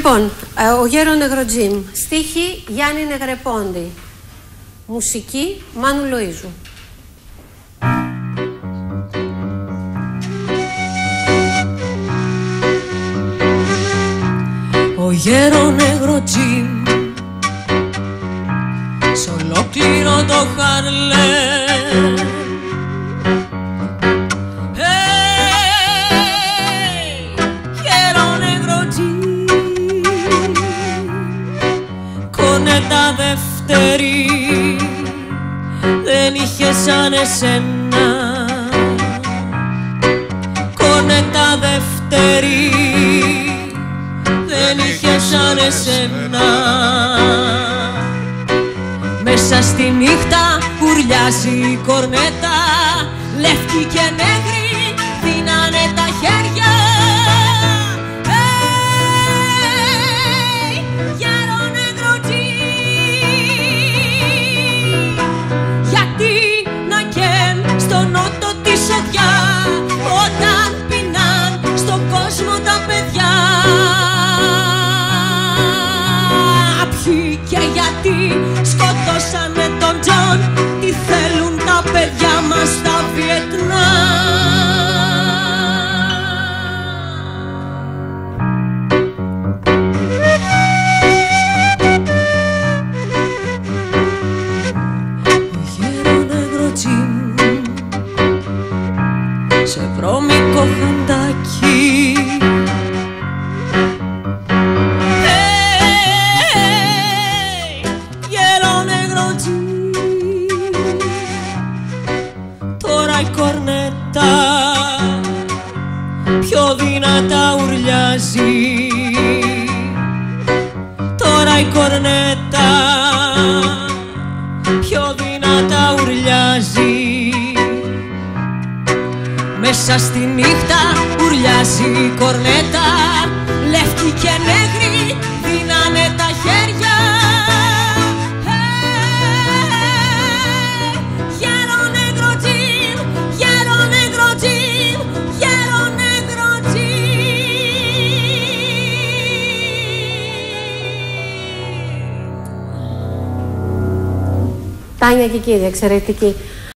Λοιπόν, ο Γέρο Νεγροτζίμ, στίχη Γιάννη Νεγρεπόντη, μουσική Μάνου Λοΐζου. Ο Γέρο Νεγροτζίμ σ' ολόκληρο το Χαρλέμ, Γέρο Νεγροτζίμ, κονέτα δεύτερη δεν είχε σαν εσένα, κονέτα δεύτερη δεν είχε σαν εσένα. Μέσα στη νύχτα ουρλιάζει η κορνέτα, λευκή και νέγρη δίνανε τα χέρια. Γέρο Νεγροτζίμ, γιατί να καίν στο νότο τη σοδιά, όταν πεινάν στον κόσμο τα παιδιά. Ποιοι και γιατί σκοτώσανε τον Τζον, τι θέλουν τα παιδιά μας στα Βιετνάμ. Γέρο Νεγροτζίμ, σε βρώμικο χαντάκι, τώρα η κορνέτα πιο δυνατά ουρλιάζει, τώρα η κορνέτα πιο δυνατά ουρλιάζει. Μέσα στη νύχτα ουρλιάζει η κορνέτα, λευκή και νέγρη δίνανε τα χέρια. Τάνια Κικίλη, εξαιρετική.